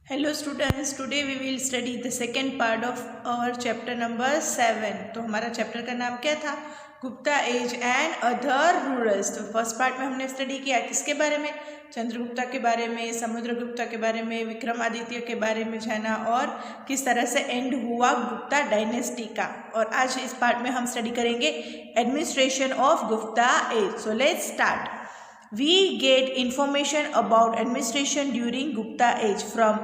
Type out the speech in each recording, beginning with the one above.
Hello students, today we will study the second part of our chapter number 7। तो हमारा chapter का नाम क्या था? Gupta age and other rulers. तो फर्स्ट पार्ट में हमने स्टडी किया किसके बारे में? चंद्रगुप्ता के बारे में, समुद्रगुप्ता के बारे में, विक्रमादित्य के बारे में जाना और किस तरह से एंड हुआ गुप्ता डायनेस्टी का। और आज इस पार्ट में हम स्टडी करेंगे administration of Gupta age. So let's start. We get information about administration during Gupta age from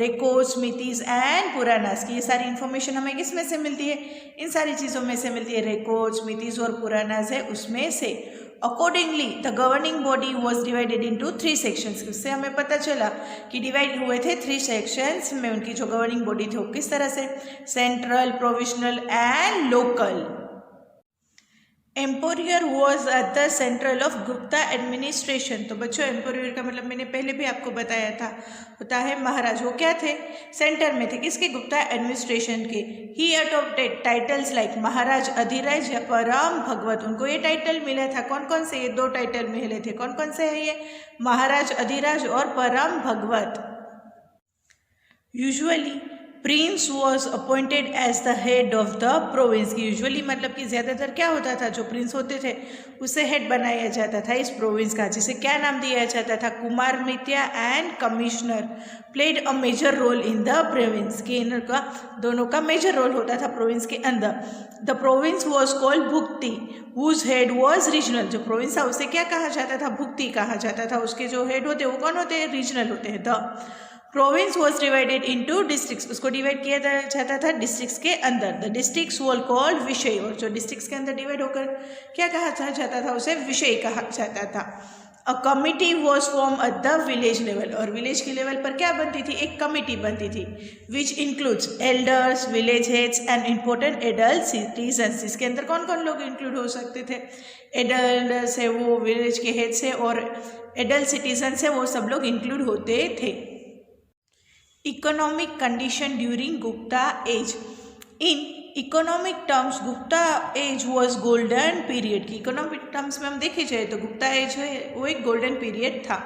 records, smritis and Puranas की। ये सारी इन्फॉर्मेशन हमें किस में से मिलती है? इन सारी चीज़ों में से मिलती है। रिकॉर्ड्स, स्मृतिज और पुराणास है उसमें से। Accordingly the governing body was divided into 3 sections. उससे हमें पता चला कि डिवाइड हुए थे 3 सेक्शंस में। उनकी जो गवर्निंग बॉडी थी वो किस तरह से? Central, provisional and local. Emperor was at the central of Gupta administration. तो बच्चों, एम्पोरियर का मतलब मैंने पहले भी आपको बताया था, होता है महाराज। वो क्या थे? सेंटर में थे किसके? गुप्ता एडमिनिस्ट्रेशन के। ही अडॉप्टेड टाइटल्स लाइक महाराज अधिराज या परम भगवत। उनको ये टाइटल मिला था। कौन कौन से? ये 2 टाइटल मिले थे। कौन कौन से है ये? महाराज अधिराज और परम भगवत। Usually prince was appointed as the head of the province. की यूजुअली मतलब कि ज़्यादातर क्या होता था? जो प्रिंस होते थे उसे हेड बनाया जाता था इस प्रोविंस का, जिसे क्या नाम दिया जाता था? कुमार मित्या and commissioner played a major role in the province. के इनका दोनों का मेजर रोल होता था प्रोविंस के अंदर। The province was called bhukti whose head was regional. जो प्रोविंस था उसे क्या कहा जाता था? भुक्ति कहा जाता था। उसके जो हेड होते हैं वो कौन होते हैं? रीजनल होते हैं। The province was divided into districts. उसको डिवाइड किया जाता था डिस्ट्रिक्ट्स के अंदर। द डिस्ट्रिक्ट्स वर कॉल्ड विषय। और जो डिस्ट्रिक्ट्स के अंदर डिवाइड होकर क्या कहा जाता था? उसे विषय कहा जाता था। A committee was form at the village level. और विलेज के लेवल पर क्या बनती थी? एक कमिटी बनती थी which includes elders, village heads and important adult citizens. इसके अंदर कौन कौन लोग इंक्लूड हो सकते थे? एडल्ट्स है, वो विलेज के हेड्स है, और एडल्ट सिटीजन्स है, वो सब लोग इंक्लूड होते थे। Economic condition during Gupta age. In economic terms, Gupta age was golden period. की economic terms में हम देखे जाए तो गुप्ता एज है वो एक गोल्डन पीरियड था।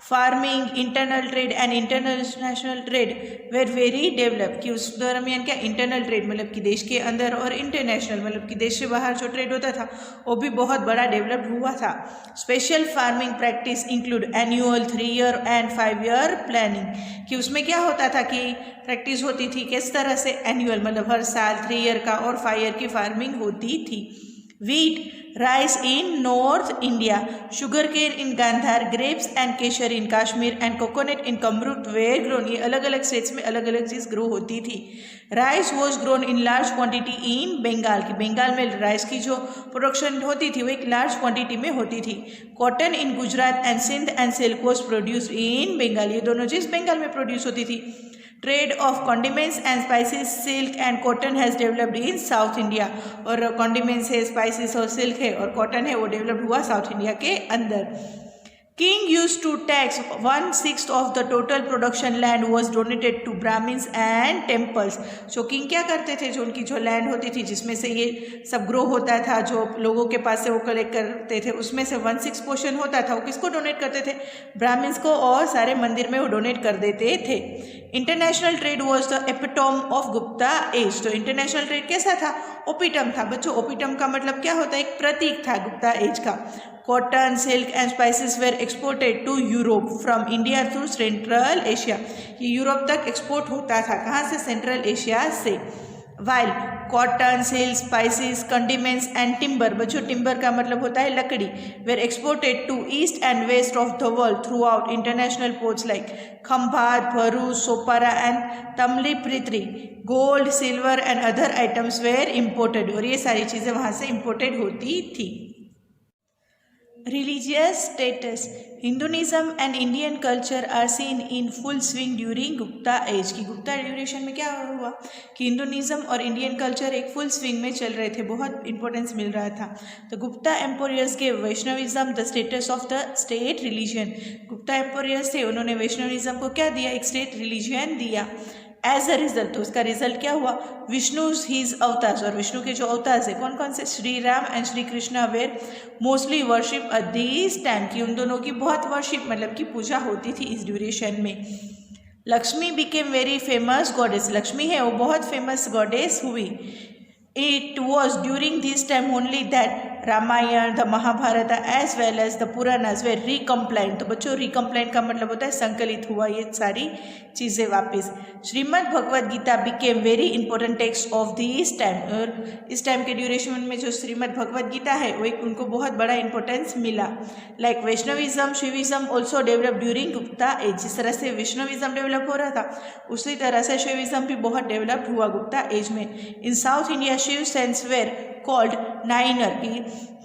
Farming, internal trade and international trade were very develop. कि उस दरमियान क्या? इंटरनल ट्रेड मतलब कि देश के अंदर, और इंटरनेशनल मतलब कि देश से बाहर जो ट्रेड होता था वो भी बहुत बड़ा डेवलप हुआ था। Special farming practice include annual 3 year and 5 year planning. कि उसमें क्या होता था कि प्रैक्टिस होती थी किस तरह से? एनुअल मतलब हर साल 3 ईयर का और 5 ईयर की फार्मिंग होती थी। Wheat, rice in north India, sugarcane in Gandhar, grapes and kesar in Kashmir and coconut in Kamrup were grown. ये अलग अलग स्टेट्स में अलग अलग चीज़ ग्रो होती थी। Rice was grown in large quantity in Bengal. की बंगाल में राइस की जो प्रोडक्शन होती थी वो एक लार्ज क्वांटिटी में होती थी। Cotton in Gujarat and Sindh and silk was produce in Bengal. ये दोनों चीज़ बंगाल में प्रोड्यूस होती थी। Trade of condiments and spices, silk and cotton has developed in south India. और कॉन्डिमेंट्स है, स्पाइसेस और सिल्क है और कॉटन है, वो डेवलप हुआ साउथ इंडिया के अंदर। King use to tax 1/6 of the total production land was donated to Brahmins and temples. So king क्या करते थे? जो उनकी जो लैंड होती थी जिसमें से ये सब ग्रो होता था, जो लोगों के पास से वो कलेक्ट करते थे, उसमें से 1/6 पोर्शन होता था वो किसको डोनेट करते थे? ब्राह्मिन्स को, और सारे मंदिर में वो डोनेट कर देते थे। International trade was the epitome of Gupta age. तो इंटरनेशनल ट्रेड कैसा था? ओपिटम था। बच्चों, ओपिटम का मतलब क्या होता है? एक प्रतीक था गुप्ता एज का। Cotton, silk and spices were exported to Europe from India through central Asia. ये यूरोप तक एक्सपोर्ट होता था। कहाँ से? सेंट्रल एशिया से। While cotton, silk, spices, condiments and timber. बच्चों, टिम्बर का मतलब होता है लकड़ी। Were exported to east and west of the world throughout international ports like Khambhat, Bharuch, Sopara and Tamralipti. Gold, silver and other items where imported. और ये सारी चीज़ें वहाँ से इम्पोर्टेड होती थी। Religious status. Hinduism and Indian culture are seen in full swing during Gupta age. की Gupta duration में क्या हुआ कि हिंदुइज्म और इंडियन कल्चर एक फुल स्विंग में चल रहे थे, बहुत इंपॉर्टेंस मिल रहा था। तो गुप्ता एम्पोरियर्स के Vaishnavism the status of the state religion. Gupta emperors थे, उन्होंने वैष्णविज्म को क्या दिया? एक स्टेट रिलीजन दिया। एज अ रिजल्ट, तो उसका रिजल्ट क्या हुआ? Vishnu his avatars. और विष्णु के जो अवतार्स है कौन कौन से? Shri Ram and Shri Krishna were mostly worship at this time. की उन दोनों की बहुत वर्शिप मतलब की पूजा होती थी इस ड्यूरेशन में। Lakshmi became very famous goddess, Lakshmi है वो बहुत फेमस गॉडेस हुई। It was during this time only that Ramayan, the Mahabharat as well as the Puranas were recompiled. तो बच्चों रिकम्प्लाइंट का मतलब होता है संकलित हुआ ये सारी चीज़ें वापस। Shrimad Bhagavad Gita became very important text of this time, और इस टाइम के ड्यूरेशन में जो श्रीमद् भगवद गीता है वो एक उनको बहुत बड़ा इंपॉर्टेंस मिला। Like Vaishnavism, Shaivism also develop during Gupta age, जिस तरह से वैष्णविज्म डेवलप हो रहा था उसी तरह से शिविज्म भी बहुत डेवलप हुआ गुप्ता एज में। In south India Shiv saints were called Nayanar, की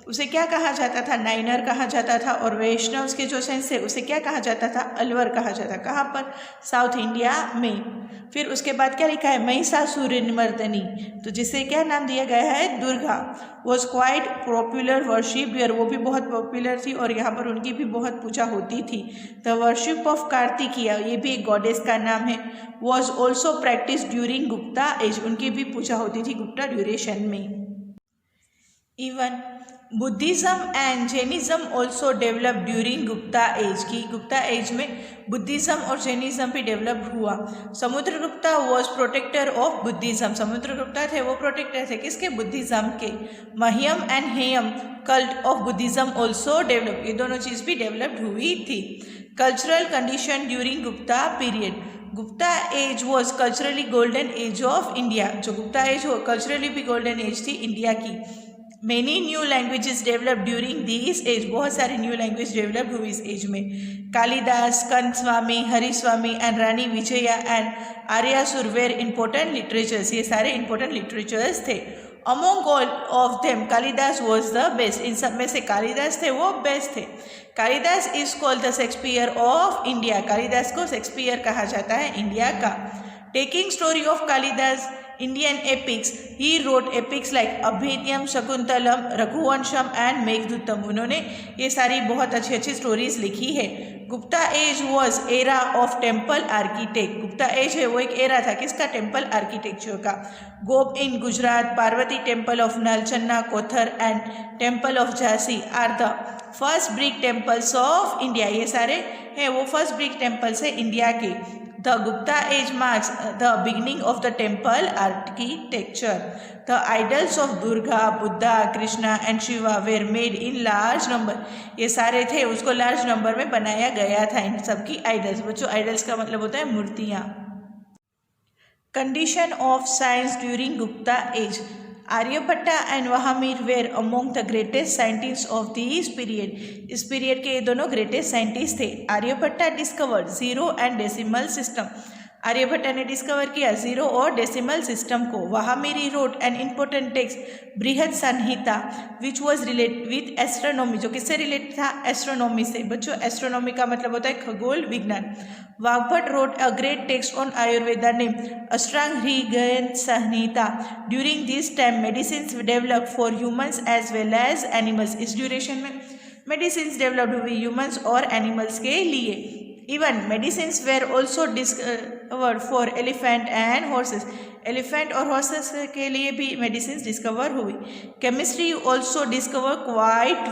उसे क्या कहा जाता था, नाइनर कहा जाता था, और वैष्णव के जो सेंस है उसे क्या कहा जाता था, अलवर कहा जाता। कहाँ पर, साउथ इंडिया में। फिर उसके बाद क्या लिखा है, महिषासुरमर्दिनी, तो जिसे क्या नाम दिया गया है, Durga. Was quite popular worship year, वो भी बहुत पॉपुलर थी और यहाँ पर उनकी भी बहुत पूजा होती थी। द वर्शिप ऑफ कार्तिकिया, ये भी एक गॉडेस का नाम है। Was also practice during Gupta age, उनकी भी पूजा होती थी गुप्ता ड्यूरेशन में। Even Buddhism and Jainism also develop during Gupta age, की गुप्ता एज में बुद्धिज़्म और जैनिज़्म भी डेवलप हुआ। Samudragupta was protector of Buddhism, Samudragupta थे वो प्रोटेक्टर थे किसके, बुद्धिज़्म के। Mahayana and Hinayana cult of Buddhism also develop, ये दोनों चीज़ भी डेवलप्ड हुई थी। Cultural condition during Gupta period, Gupta age was culturally golden age of India, जो गुप्ता एज हो कल्चरली भी गोल्डन एज थी इंडिया की। Many new languages develop during this age, बहुत सारी न्यू लैंग्वेज डेवलप हुई इस एज में। Kalidas, Skanda Swami, Hariswami and Rani Vijaya and Aryasur were important literatures, ये सारे इंपॉर्टेंट लिटरेचर्स थे। Among all of them Kalidas was the best, इन सब में से कालिदास थे वो बेस्ट थे। Kalidas is called the Shakespeare of India, Kalidas को शेक्सपियर कहा जाता है इंडिया का। Taking story of Kalidas Indian epics, he wrote epics like Abhijnana, Shakuntalam, Raghuvansham and Meghdootam, उन्होंने ये सारी बहुत अच्छी अच्छी स्टोरीज लिखी है। Gupta age was era of temple architect, Gupta age है वो एक एरा था किसका, टेम्पल आर्किटेक्चर का। Gop in Gujarat, Parvati temple of Nachna Kuthara and temple of Jhansi are the first brick temples of India, ये सारे हैं वो फर्स्ट ब्रिक टेम्पल्स है इंडिया के। The Gupta age marks the beginning of the temple architecture. The idols of Durga, Buddha, Krishna and Shiva were made in large number. ये सारे थे उसको लार्ज नंबर में बनाया गया था इन सब की आइडल्स। बच्चों आइडल्स का मतलब होता है मूर्तियाँ। Condition of science during Gupta age, Aryabhatta and Varahamihir were among the greatest scientist of this period, इस पीरियड के ये दोनों ग्रेटेस्ट साइंटिस्ट थे। Aryabhatta discovered zero and decimal system, Aryabhatta ने डिस्कवर किया जीरो और डेसिमल सिस्टम को। Varahamihir wrote an important text Brihat Samhita which was relate with astronomy, जो किससे रिलेट था, एस्ट्रोनॉमी से। बच्चों एस्ट्रोनॉमी का मतलब होता है खगोल विज्ञान। Vagbhata wrote a great text on Ayurveda name Ashtangahridaya Samhita. During this time medicine develop for humans as well as animals, इस ड्यूरेशन में मेडिसिन डेवलप्ड हुई ह्यूमन्स और एनिमल्स के लिए। Even medicines were also discovered for elephant and horses, elephant और horses के लिए भी मेडिसिन डिस्कवर हुई। Chemistry also discover quite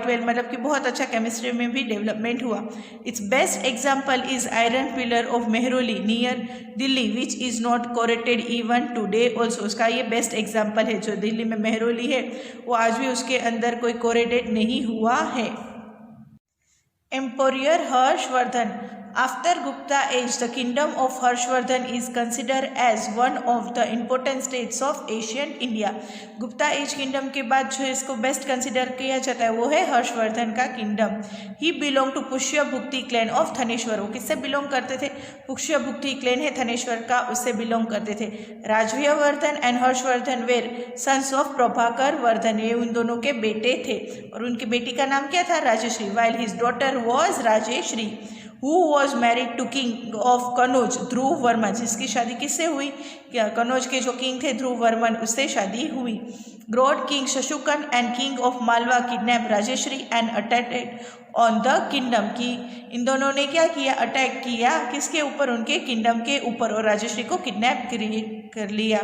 well मतलब कि बहुत अच्छा केमिस्ट्री में भी डेवलपमेंट हुआ। It's best example is iron pillar of Mehrauli near Delhi which is not corroded even today also, उसका ये बेस्ट एग्जाम्पल है। जो दिल्ली में मेहरौली है वो आज भी उसके अंदर कोई कोरेटेड नहीं हुआ है। Emperor Harshvardhan, after Gupta age, the kingdom of Harshvardhan is considered as one of the important states of ancient India. Gupta age kingdom के बाद जो इसको बेस्ट कंसिडर किया जाता है वो है हर्षवर्धन का kingdom. He belong to Pushyabhuti clan of Thaneshwar, वो किससे बिलोंग करते थे, पुष्यभुक्ति क्लैन है थनेश्वर का, उससे बिलोंग करते थे। Rajyavardhan and Harshvardhan were sons of Prabhakar Vardhan, ये उन दोनों के बेटे थे और उनकी बेटी का नाम क्या था, Rajshri, while his daughter was Rajyashri. Who was married to king of Kannauj, Dhruv Varman, जिसकी शादी किससे हुई, कनौज के जो किंग थे ध्रुव वर्मन, उससे शादी हुई। ग्रोड किंग शशुकन and king of Malwa kidnap Rajyashri and attacked on the kingdom, की इन दोनों ने क्या किया, अटैक किया किसके ऊपर, उनके किंगडम के ऊपर, और राजश्री को किडनैप कर लिया।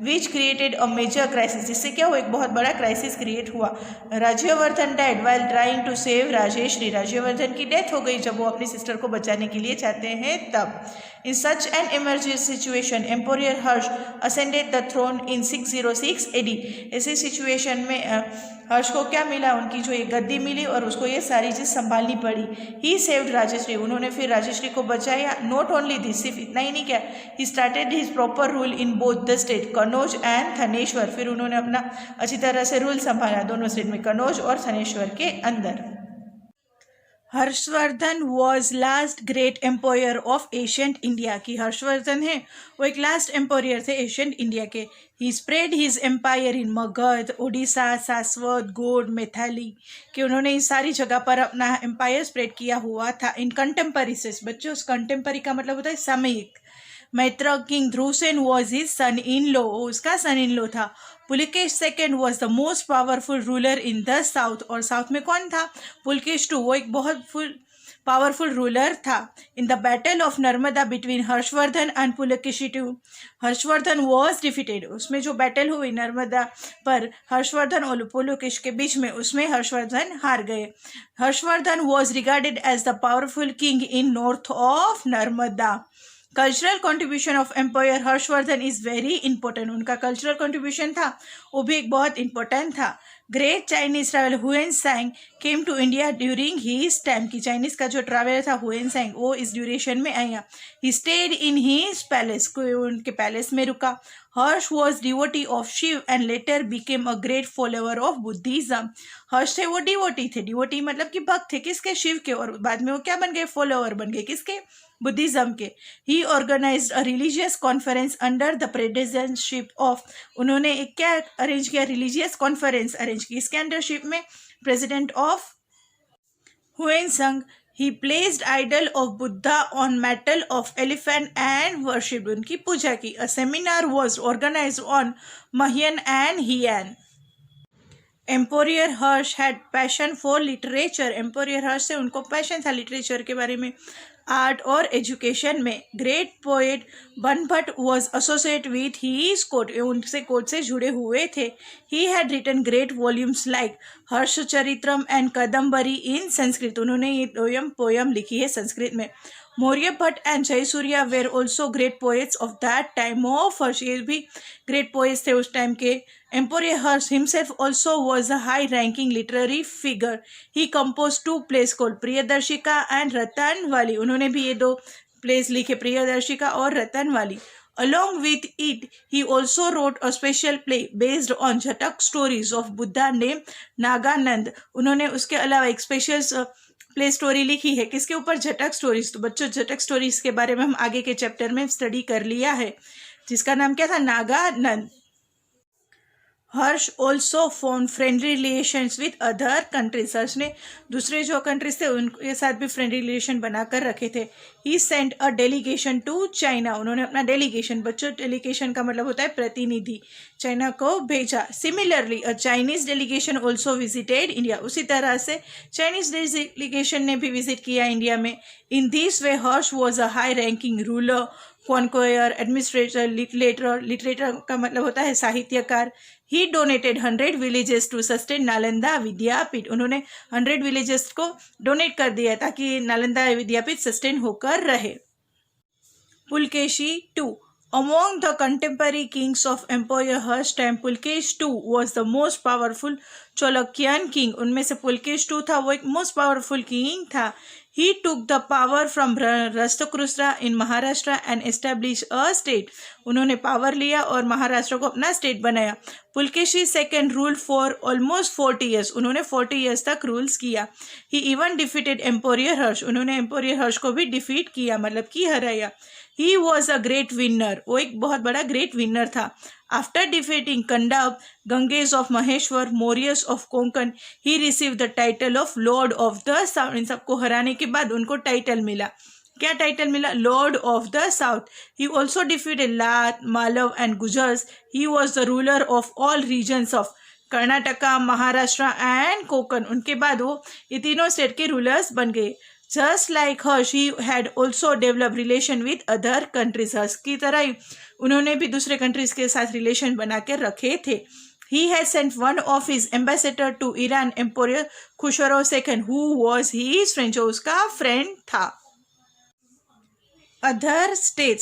Which created a major crisis, जिससे क्या हुआ, एक बहुत बड़ा क्राइसिस क्रिएट हुआ। Rajyavardhan died while trying to save Rajyashri, Rajyavardhan की डेथ हो गई जब वो अपनी सिस्टर को बचाने के लिए चाहते हैं तब। In such an emergency situation emperor Harsh ascended the throne in 606 AD, ऐसी सिचुएशन में हर्ष को क्या मिला, उनकी जो ये गद्दी मिली और उसको ये सारी चीज़ संभालनी पड़ी। ही सेव्ड राजश्री, उन्होंने फिर राजश्री को बचाया। नॉट ओनली दिस, सिर्फ इतना ही नहीं क्या, he started his proper rule in both the state Kannauj and Thaneshwar, फिर उन्होंने अपना अच्छी तरह से रूल संभाला दोनों स्टेट में, कनौज और थनेश्वर के अंदर। Harshvardhan was last great empire of ancient India, की हर्षवर्धन है वो एक लास्ट एम्पायर थे एशियंट इंडिया के। He spread his empire in Magadh, Orissa, Saraswat, Gaud, Maithili, कि उन्होंने इस सारी जगह पर अपना एम्पायर स्प्रेड किया हुआ था। इन कंटेम्पररी से, बच्चों कंटेम्पररी का मतलब होता है सामयिक। Maitrak king Dhruvsen was his son in law, उसका सन इन लॉ था। Pulakesh second was the most powerful ruler in the south, और साउथ में कौन था, पुलकेश टू, वो एक बहुत पावरफुल रूलर था। In the battle of Narmada between Harshavardhan and Pulakeshi two, Harshavardhan was defeated, उसमें जो बैटल हुई नर्मदा पर हर्षवर्धन और पुलकेश के बीच में, उसमें हर्षवर्धन हार गए। Harshavardhan was regarded as the powerful king in north of Narmada. Cultural contribution of empire Harshavardhan is very important, उनका कल्चरल कॉन्ट्रीब्यूशन था वो भी एक बहुत इंपॉर्टेंट था। Great Chinese travel Hiuen Tsang came to India during his time, की चाइनीज का जो ट्रैवलर था हुएनसांग वो इस ड्यूरेशन में आया। He stayed in his palace, उनके पैलेस में रुका। Harsh was devotee of Shiv and later became a great follower of Buddhism, Harsh थे वो डिवोटी थे, डिवोटी मतलब कि भक्त थे किसके, शिव के, और बाद में वो क्या बन गए, फॉलोअर बन गए किसके, बुद्धिज्म के। He organised a religious conference under the presidentship of, उन्होंने एक क्या अरेंज किया, रिलीजियस कॉन्फ्रेंस अरेंज की, इसके अंडरशिप में president of Hiuen Tsang. He placed idol of Buddha on metal of elephant and worshipped, उनकी पूजा की। A seminar was organised on Mahayan and Hinayan. Emperor Harsh had passion for literature, emperor Harsh से उनको पैशन था लिटरेचर के बारे में, आर्ट और एजुकेशन में। Great poet Banabhatta was associate with his court, उनसे कोर्ट से जुड़े हुए थे। He had written great volumes like Harshacharitam and Kadambari in Sanskrit, उन्होंने ये पोयम लिखी है संस्कृत में। Mayur Bhatt and Jaisurya were also great poets of that time of Harsh, ये भी ग्रेट पोएट्स थे उस टाइम के। Emperor Harsh himself also was a high ranking literary figure. He compose 2 place called Priyadarshika and रतनवाली, उन्होंने भी ये 2 प्लेस लिखे, प्रियदर्शिका और रतनवाली। Along with it, he also wrote a special play based on Jhatak stories of Buddha named Naganand, उन्होंने उसके अलावा एक special play story लिखी है किसके ऊपर, जटक स्टोरीज। तो बच्चों जटक स्टोरीज के बारे में हम आगे के चैप्टर में स्टडी कर लिया है, जिसका नाम क्या था, Nagananda. Harsh also form friendly relations with other countries, Harsh ने दूसरे जो कंट्रीज थे उनके साथ भी फ्रेंडली रिलेशन बनाकर रखे थे। He sent a delegation to China, उन्होंने अपना डेलीगेशन, बच्चों डेलीगेशन का मतलब होता है प्रतिनिधि, चाइना को भेजा। Similarly a Chinese delegation also visited India, उसी तरह से चाइनीज डेलीगेशन ने भी विजिट किया इंडिया में। In this way Harsh was a high ranking ruler, conqueror, administrator, literator का मतलब होता है साहित्यकार। He donated 100 villages to sustain Nalanda Vidyapeeth, उन्होंने 100 विलेजेस को डोनेट कर दिया ताकि नालंदा विद्यापीठ सस्टेन होकर रहे। Pulakeshi two, among the contemporary kings of Empire Harsh time, Pulkesh II was the most powerful Cholukyan king, उनमें से पुलकेश II था वो एक most powerful king था। He took the power from Rashtrakuta in Maharashtra and established a state, उन्होंने power लिया और महाराष्ट्र को अपना स्टेट बनाया। Pulakeshi second rule for almost 40 years, उन्होंने 40 years तक रूल्स किया। ही इवन डिफीटेड एम्पोरियर हर्ष, उन्होंने एम्पोरियर हर्ष को भी डिफीट किया, मतलब कि हराया। He was a great winner, वो एक बहुत बड़ा ग्रेट विनर था। आफ्टर डिफीटिंग कंडब, Gangas of Maheshwar, Mauryas of Konkan, he receive the title of lord of the south, इन सबको हराने के बाद उनको टाइटल मिला, क्या टाइटल मिला, lord of the south. He also defeated Lata, Malava and Gurjaras. He was the ruler of all regions of Karnataka, Maharashtra and Konkan. उनके बाद वो ये तीनों स्टेट के रूलर्स बन गए। Just like her she had also develop relation with other countries. Harsh की तरह ही उन्होंने भी दूसरे कंट्रीज के साथ रिलेशन बना के रखे थे। He had sent one of his ambassador to Iran, Emperor Khusro II, who was his friend, जो उसका फ्रेंड था। Other states.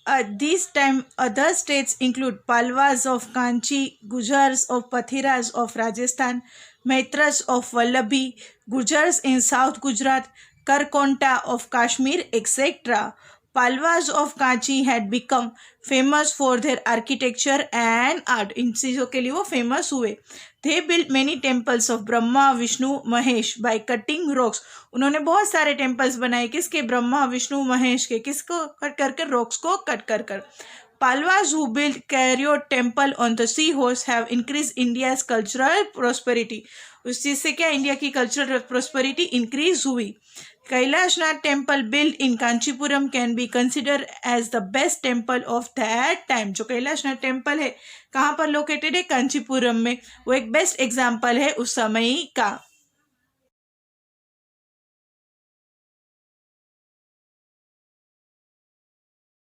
At this time, other states include Palwas of Kanchi, Gujars of Pathiras of Rajasthan, Maitras of Vallabhi, Gujars in South Gujarat, Karkonta of Kashmir, etc. Palwas of Kanchi had become famous for their architecture and art. इन चीज़ों के लिए वो famous हुए। They built many temples of Brahma, Vishnu, Mahesh by cutting rocks. उन्होंने बहुत सारे temples बनाए। किसके? ब्रह्मा, विष्णु, महेश के। किसको कट कर कर? रॉक्स को कट कर कर। Palwas who built Caryot temple on the sea horse have increased India's cultural prosperity. उस चीज़ से क्या इंडिया की कल्चरल प्रोस्पेरिटी इंक्रीज हुई। Kailashnath temple build in Kanchipuram can be consider as the best temple of that time. जो Kailashnath temple है कहाँ पर located है? कांचीपुरम में। वो एक बेस्ट एग्जाम्पल है उस समय का।